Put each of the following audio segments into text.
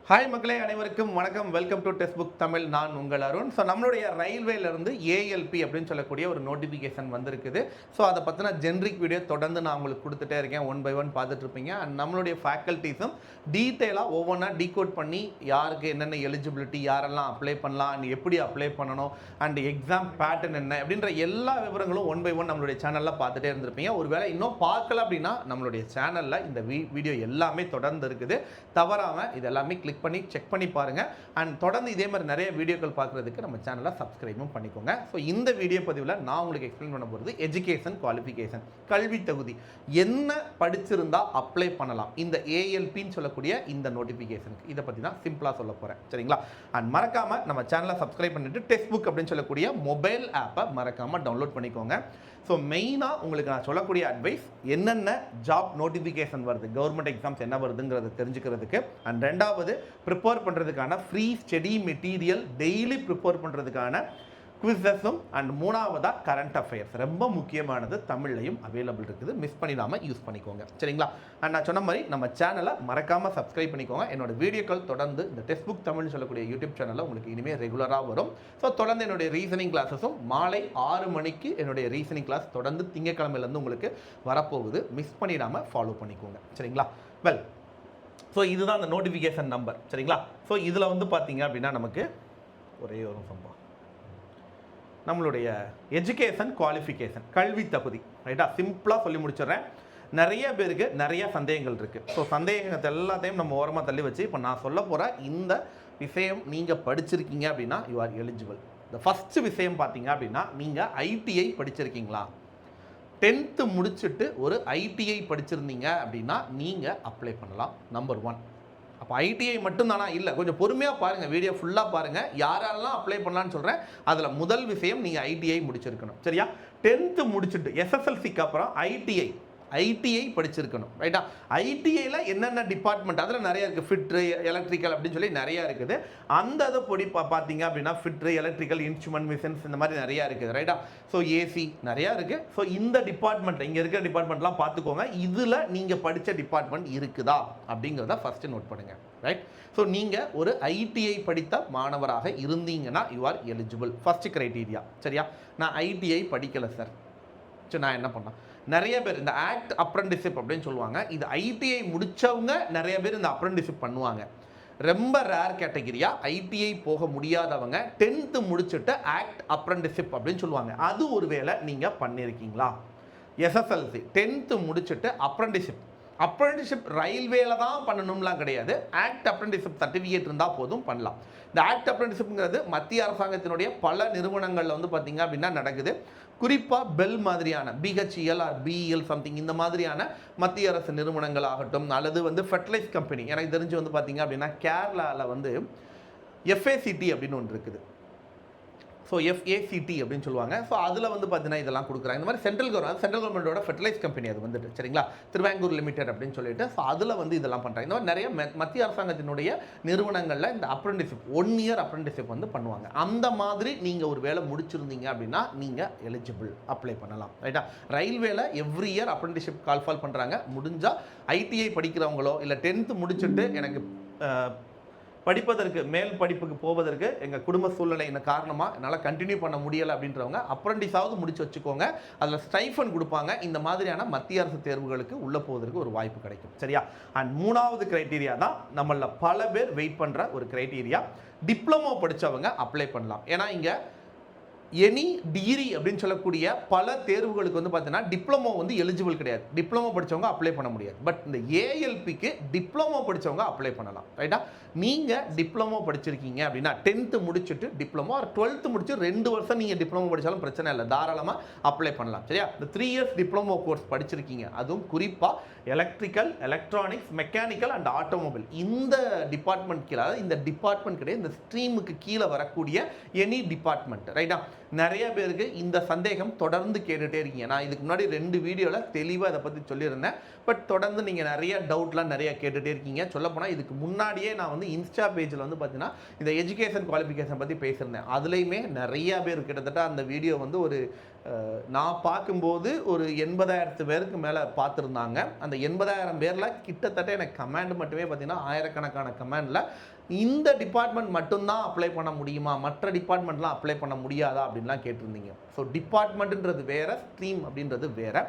Hi மக்களே, அனைவருக்கும் வணக்கம். Welcome to text book Tamil. நான் உங்கள் அருண். ஸோ நம்மளுடைய ரயில்வேலேருந்து ஏஎல்பி அப்படின்னு சொல்லக்கூடிய ஒரு நோட்டிஃபிகேஷன் வந்திருக்குது. ஸோ அதை பற்றின ஜென்ரிக் வீடியோ தொடர்ந்து நான் உங்களுக்கு கொடுத்துட்டே இருக்கேன். ஒன் பை ஒன் பார்த்துட்ருப்பீங்க. அண்ட் நம்மளுடைய ஃபேக்கல்ட்டிஸும் டீட்டெயிலாக ஒவ்வொன்றா டீகோட் பண்ணி யாருக்கு என்னென்ன எலிஜிபிலிட்டி, யாரெல்லாம் அப்ளை பண்ணலாம், அண்ட் எப்படி அப்ளை பண்ணணும், அண்ட் எக்ஸாம் பேட்டர்ன் என்ன அப்படின்ற எல்லா விவரங்களும் ஒன் பை ஒன் நம்மளுடைய சேனலில் பார்த்துட்டே இருந்திருப்பீங்க. ஒருவேளை இன்னும் பார்க்கல அப்படின்னா நம்மளுடைய சேனலில் இந்த வீடியோ எல்லாமே தொடர்ந்து இருக்குது. தவறாமல் இது எல்லாமே கிளிக் பண்ணி செக் பண்ணி பாருங்க. அண்ட் தொடர்ந்து இதே மாதிரி நிறைய வீடியோக்கள் பார்க்குறதுக்கு நம்ம சேனலை சப்ஸ்கிரைபும் பண்ணிக்கோங்க. ஸோ இந்த வீடியோ பதிவில் நான் உங்களுக்கு எக்ஸ்பிளைன் பண்ண போகிறது எஜுகேஷன் குவாலிஃபிகேஷன், கல்வி தகுதி என்ன படிச்சிருந்தா அப்ளை பண்ணலாம் இந்த ஏஎல்பின்னு சொல்லக்கூடிய இந்த நோட்டிஃபிகேஷனுக்கு. இதை பற்றி தான் சிம்பிளாக சொல்ல போகிறேன், சரிங்களா? அண்ட் மறக்காமல் நம்ம சேனலை சப்ஸ்கிரைப் பண்ணிட்டு டெக்ஸ்ட் புக் அப்படின்னு சொல்லக்கூடிய மொபைல் ஆப்பை மறக்காமல் டவுன்லோட் பண்ணிக்கோங்க. ஸோ மெயினாக உங்களுக்கு நான் சொல்லக்கூடிய அட்வைஸ், என்னென்ன ஜாப் நோட்டிஃபிகேஷன் வருது, கவர்மெண்ட் எக்ஸாம்ஸ் என்ன வருதுங்கிறத தெரிஞ்சுக்கிறதுக்கு, அண்ட் ரெண்டாவது ப்ரிப்பேர் பண்ணுறதுக்கான free study material daily prepare பண்ணுறதுக்கான குவிசஸும், அண்ட் மூணாவதாக கரண்ட் அஃபேர்ஸ் ரொம்ப முக்கியமானது தமிழ்லையும் அவைலபிள் இருக்குது. மிஸ் பண்ணிடாமல் யூஸ் பண்ணிக்கோங்க, சரிங்களா? அண்ட் நான் சொன்ன மாதிரி நம்ம சேனலை மறக்காமல் சப்ஸ்கிரைப் பண்ணிக்கோங்க. என்னோட வீடியோக்கள் தொடர்ந்து இந்த டெக்ஸ்ட் புக் தமிழ்னு சொல்லக்கூடிய யூடியூப் சேனலில் உங்களுக்கு இனிமேல் ரெகுலராக வரும். ஸோ தொடர்ந்து என்னுடைய ரீசனிங் கிளாஸஸும் மாலை 6 மணிக்கு என்னுடைய ரீசனிங் கிளாஸ் தொடர்ந்து திங்கக்கிழமையிலேருந்து உங்களுக்கு வரப்போகுது. மிஸ் பண்ணிடாமல் ஃபாலோ பண்ணிக்கோங்க, சரிங்களா? வெல், ஸோ இதுதான் அந்த நோட்டிஃபிகேஷன் நம்பர், சரிங்களா? ஸோ இதில் வந்து பார்த்தீங்க அப்படின்னா நமக்கு ஒரே ஒரு சம்பவம், நம்மளுடைய எஜுகேஷன் குவாலிஃபிகேஷன், கல்வி தகுதி, ரைட்டா? சிம்பிளாக சொல்லி முடிச்சிடுறேன். நிறைய பேருக்கு நிறைய சந்தேகங்கள் இருக்குது. ஸோ சந்தேகத்தை எல்லாத்தையும் நம்ம ஓரமாக தள்ளி வச்சு இப்போ நான் சொல்ல போகிற இந்த விஷயம் நீங்கள் படிச்சிருக்கீங்க அப்படின்னா யூ ஆர் எலிஜிபிள். இந்த ஃபஸ்ட்டு விஷயம் பார்த்தீங்க அப்படின்னா, நீங்கள் ஐடிஐ படிச்சிருக்கீங்களா? 10th முடிச்சுட்டு ஒரு ஐடிஐ படிச்சிருந்தீங்க அப்படின்னா நீங்கள் அப்ளை பண்ணலாம். நம்பர் 1. அப்போ ஐடிஐ மட்டும்தானா? இல்லை, கொஞ்சம் பொறுமையாக பாருங்கள், வீடியோ ஃபுல்லாக பாருங்கள். யாரெல்லாம் அப்ளை பண்ணலான்னு சொல்கிறேன். அதில் முதல் விஷயம், நீங்கள் ஐடிஐ முடிச்சிருக்கணும், சரியா? 10th முடிச்சுட்டு எஸ்எஸ்எல்சிக்கு அப்புறம் ஐடிஐ படிச்சிருக்கணும், ரைட்டா? ஐடிஐயில் என்னென்ன டிபார்ட்மெண்ட், அதில் நிறைய இருக்குது. ஃபிட்ரு, எலக்ட்ரிக்கல் அப்படின்னு சொல்லி நிறையா இருக்குது. அந்த இதை பொடி பார்த்தீங்க அப்படின்னா ஃபிட்ரு, எலக்ட்ரிக்கல், இன்ஸ்ட்ருமெண்ட், மிஷின்ஸ், இந்த மாதிரி நிறையா இருக்குது, ரைட்டா? ஸோ ஏசி நிறையா இருக்குது. ஸோ இந்த டிபார்ட்மெண்ட், இங்கே இருக்கிற டிபார்ட்மெண்ட்லாம் பார்த்துக்கோங்க. இதில் நீங்கள் படித்த டிபார்ட்மெண்ட் இருக்குதா அப்படிங்கிறத ஃபஸ்ட்டு நோட் பண்ணுங்கள், ரைட்? ஸோ நீங்கள் ஒரு ஐடிஐ படித்த மாணவராக இருந்தீங்கன்னா you are eligible. First criteria, சரியா? நான் ஐடிஐ படிக்கலை சார், சரி நான் என்ன பண்ணேன்? நிறைய பேர் இந்த ஆக்ட் அப்ரெண்டிஸ்ஷிப் அப்படின்னு சொல்லுவாங்க. இது ஐடிஐ முடித்தவங்க நிறைய பேர் இந்த அப்ரெண்டிஸ்ஷிப் பண்ணுவாங்க. ரொம்ப ரேர் கேட்டகிரியாக ஐடிஐ போக முடியாதவங்க 10th முடிச்சுட்டு ஆக்ட் அப்ரெண்டிஸ்ஷிப் அப்படின்னு சொல்லுவாங்க. அது ஒரு வேளை நீங்கள் பண்ணியிருக்கீங்களா? எஸ்எஸ்எல்சி 10th முடிச்சுட்டு அப்ரெண்டிஸ்ஷிப் ரயில்வேல தான் பண்ணணும்லாம் கிடையாது. ஆக்ட் அப்ரெண்டிஸ்ஷிப் சர்டிஃபிகேட் இருந்தால் போதும், பண்ணலாம். இந்த ஆக்ட் அப்ரெண்டிஸ்ஷிப்ங்கிறது மத்திய அரசாங்கத்தினுடைய பல நிறுவனங்களில் வந்து பார்த்தீங்க அப்படின்னா நடக்குது. குறிப்பாக பெல் மாதிரியான பிஹெச்இஎல் ஆர் பிஇஎல் சம்திங், இந்த மாதிரியான மத்திய அரசு நிறுவனங்கள் ஆகட்டும், அல்லது வந்து ஃபெர்டிலைஸ் கம்பெனி, எனக்கு தெரிஞ்சு வந்து பார்த்தீங்க அப்படின்னா கேரளாவில் வந்து எஃப்ஏசிடி அப்படின்னு ஒன்று இருக்குது. ஸோ எஃப்ஏசிடி அப்படின்னு சொல்லுவாங்க. ஸோ அதில் வந்து பார்த்தீங்கன்னா இதெல்லாம் கொடுக்குறாங்க. இந்த மாதிரி சென்ட்ரல் கவர்மெண்ட்டோட ஃபெர்டிலைஸ் கம்பெனி அது வந்துட்டு, சரிங்களா? திருவாங்கூர் லிமிடெட் அப்படின்னு சொல்லிட்டு, ஸோ அதில் வந்து இதெல்லாம் பண்ணுறாங்க. இந்த மாதிரி நிறைய மத்திய அரசாங்கத்தினுடைய நிறுவனங்களில் இந்த அப்ரெண்டிஸ்ஷிப் 1 இயர் அப்ரெண்டிஸ்ஷிப் வந்து பண்ணுவாங்க. அந்த மாதிரி நீங்கள் ஒரு வேலை முடிச்சிருந்தீங்க அப்படின்னா நீங்கள் எலிஜிபிள், அப்ளை பண்ணலாம், ரைட்டா? ரயில்வேல எவ்ரி இயர் அப்ரெண்டிஸ்ஷிப் கால்ஃபால் பண்ணுறாங்க. முடிஞ்சால் ஐடிஐ படிக்கிறவங்களோ, இல்லை 10th முடிச்சுட்டு எனக்கு படிப்பதற்கு, மேல் படிப்புக்கு போவதற்கு எங்கள் குடும்ப சூழ்நிலையின் காரணமாக என்னால் கண்டினியூ பண்ண முடியலை அப்படின்றவங்க அப்ரெண்டிஸாவது முடிச்சு வச்சுக்கோங்க. அதில் ஸ்டைஃபன் கொடுப்பாங்க. இந்த மாதிரியான மத்திய அரசு தேர்வுகளுக்கு உள்ளே போவதற்கு ஒரு வாய்ப்பு கிடைக்கும், சரியா? அண்ட் 3வது க்ரைட்டீரியா தான் நம்மள பல பேர் வெயிட் பண்ணுற ஒரு க்ரைட்டீரியா. டிப்ளமோ படித்தவங்க அப்ளை பண்ணலாம். ஏன்னா இங்கே எனி டிகிரி அப்படின்னு சொல்லக்கூடிய பல தேர்வுகளுக்கு வந்து பார்த்தீங்கன்னா டிப்ளமோ வந்து எலிஜிபிள் கிடையாது. டிப்ளமோ படித்தவங்க அப்ளை பண்ண முடியாது. பட் இந்த ஏஎல்பிக்கு டிப்ளமோ படித்தவங்க அப்ளை பண்ணலாம், ரைட்டா? நீங்கள் டிப்ளமோ படிச்சிருக்கீங்க அப்படின்னா 10th முடிச்சுட்டு டிப்ளமோ ஆர் 12th முடிச்சு 2 வருஷம் நீங்கள் டிப்ளமோ படித்தாலும் பிரச்சனை இல்லை, தாராளமாக அப்ளை பண்ணலாம், சரியா? இந்த 3 இயர்ஸ் டிப்ளமோ கோர்ஸ் படிச்சிருக்கீங்க, அதுவும் குறிப்பாக electrical, electronics, mechanical and automobile, இந்த டிபார்ட்மெண்ட் கீழே, அதாவது இந்த டிபார்ட்மெண்ட் கிடையாது, இந்த ஸ்ட்ரீமுக்கு கீழே வரக்கூடிய எனி டிபார்ட்மெண்ட், ரைட்டா? நிறைய பேருக்கு இந்த சந்தேகம் தொடர்ந்து கேட்டுகிட்டே இருக்கீங்க. நான் இதுக்கு முன்னாடி 2 வீடியோவில் தெளிவாக இதை பற்றி சொல்லியிருந்தேன். பட் தொடர்ந்து நீங்கள் நிறைய டவுட்லாம் நிறைய கேட்டுகிட்டே இருக்கீங்க. சொல்லப்போனால் இதுக்கு முன்னாடியே நான் வந்து இன்ஸ்டா பேஜில் வந்து பார்த்தீங்கன்னா இந்த எஜுகேஷன் குவாலிஃபிகேஷன் பற்றி பேசியிருந்தேன். அதுலேயுமே நிறைய பேர் கிட்டத்தட்ட அந்த வீடியோ வந்து ஒரு நான் பார்க்கும்போது ஒரு 80,000 பேருக்கு மேலே பார்த்துருந்தாங்க. அந்த 80,000 பேரில் கிட்டத்தட்ட எனக்கு கமாண்ட் மட்டுமே பார்த்தீங்கன்னா ஆயிரக்கணக்கான கமாண்டில் இந்த டிபார்ட்மெண்ட் மட்டும்தான் அப்ளை பண்ண முடியுமா, மற்ற டிபார்ட்மெண்ட்லாம் அப்ளை பண்ண முடியாதா அப்படின்லாம் கேட்டிருந்தீங்க. ஸோ டிபார்ட்மெண்ட்டுன்றது வேறு, ஸ்ட்ரீம் அப்படின்றது வேறு.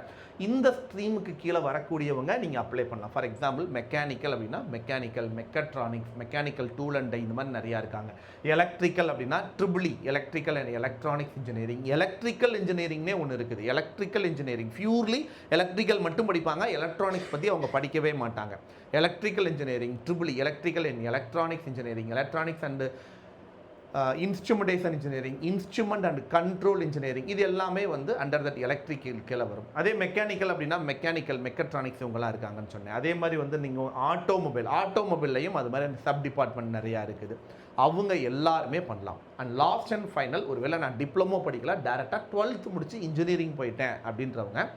இந்த ஸ்ட்ரீமுக்கு கீழே வரக்கூடியவங்க நீங்கள் அப்ளை பண்ணலாம். ஃபார் எக்ஸாம்பிள் மெக்கானிக்கல் அப்படின்னா mechanical, mechatronics, mechanical tool and die, இந்த மாதிரி நிறையா இருக்காங்க. எலக்ட்ரிக்கல் அப்படின்னா triple E, electrical and electronics engineering. Electrical இன்ஜினியரிங்னே ஒன்று இருக்குது. எலக்ட்ரிக்கல் இன்ஜினியரிங் பியூர்லி எலக்ட்ரிக்கல் மட்டும் படிப்பாங்க, எலக்ட்ரானிக்ஸ் பற்றி அவங்க படிக்கவே மாட்டாங்க. Electrical engineering, triple E, electrical and electronics engineering, electronics and instrumentation engineering, instrument and control engineering, இது எல்லாமே வந்து அண்டர் தட் எலக்ட்ரிக்கல் கீழே வரும். அதே மெக்கானிக்கல் அப்படின்னா மெக்கானிக்கல், மெக்கட்ரானிக்ஸ் இவங்களாம் இருக்காங்கன்னு சொன்னேன். அதே மாதிரி வந்து நீங்கள் ஆட்டோமொபைல்லையும் அது மாதிரி சப் டிபார்ட்மெண்ட் நிறையா இருக்குது. அவங்க எல்லாருமே பண்ணலாம். அண்ட் லாஸ்ட் அண்ட் ஃபைனல், ஒருவேளை நான் டிப்ளமோ படிக்கல, டேரெக்டாக 12th முடிச்சு இன்ஜினியரிங் போயிட்டேன் அப்படின்றவங்க,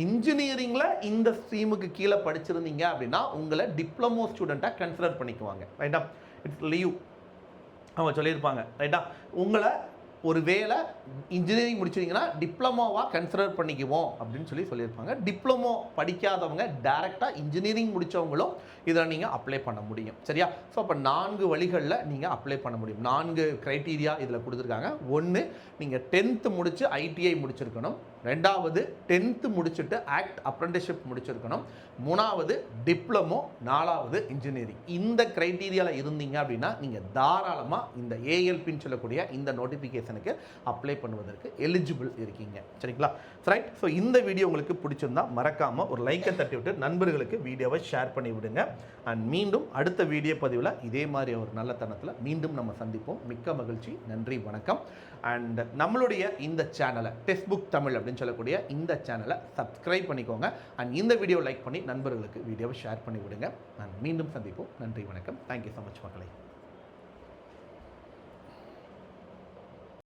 இன்ஜினியரிங்கில் இந்த ஸ்ட்ரீமுக்கு கீழே படிச்சிருந்தீங்க அப்படின்னா உங்களை டிப்ளமோ ஸ்டூடெண்ட்டாக கன்சிடர் பண்ணிக்குவாங்க. ரைட்டா? இட்ஸ் லீவ் அவங்க சொல்லியிருப்பாங்க. ரைட்டா? உங்களை ஒரு வேளை இன்ஜினியரிங் முடிச்சிங்கன்னா டிப்ளமோவாக கன்சிடர் பண்ணிக்குவோம் அப்படின்னு சொல்லியிருப்பாங்க. டிப்ளமோ படிக்காதவங்க டேரெக்டாக இன்ஜினியரிங் முடித்தவங்களும் இதில் நீங்கள் அப்ளை பண்ண முடியும். சரியா? ஸோ அப்போ 4 வழிகளில் நீங்கள் அப்ளை பண்ண முடியும். 4 க்ரைட்டீரியா இதில் கொடுத்துருக்காங்க. 1, நீங்கள் 10th முடித்து ஐடிஐ முடிச்சிருக்கணும். 2வது 10th முடிச்சுட்டு ஆக்ட் அப்ரெண்டிஸ்ஷிப் முடிச்சிருக்கணும். 3வது டிப்ளமோ. 4வது இன்ஜினியரிங். இந்த க்ரைட்டீரியாவில் இருந்தீங்க அப்படின்னா நீங்கள் தாராளமாக இந்த ஏஎல்பின்னு சொல்லக்கூடிய இந்த நோட்டிஃபிகேஷனுக்கு அப்ளை பண்ணுவதற்கு எலிஜிபிள் இருக்கீங்க. சரிங்களா? ரைட். ஸோ இந்த வீடியோ உங்களுக்கு பிடிச்சிருந்தா மறக்காமல் ஒரு லைக்கை தட்டி விட்டு நண்பர்களுக்கு வீடியோவை ஷேர் பண்ணி விடுங்க. அண்ட் மீண்டும் அடுத்த வீடியோ பதிவில் இதே மாதிரி ஒரு நல்ல தருணத்தில் மீண்டும் நம்ம சந்திப்போம். மிக்க மகிழ்ச்சி. நன்றி, வணக்கம். அண்ட் நம்மளுடைய இந்த சேனலை டெக்ஸ்ட் புக் தமிழ் அப்படின்னு சொல்லக்கூடிய இந்த சேனலை சப்ஸ்கிரைப் பண்ணிக்கோங்க. அண்ட் இந்த வீடியோ லைக் பண்ணி நண்பர்களுக்கு வீடியோவை ஷேர் பண்ணி விடுங்க. அண்ட் மீண்டும் சந்திப்போம். நன்றி, வணக்கம். தேங்க்யூ ஸோ மச் மக்களே.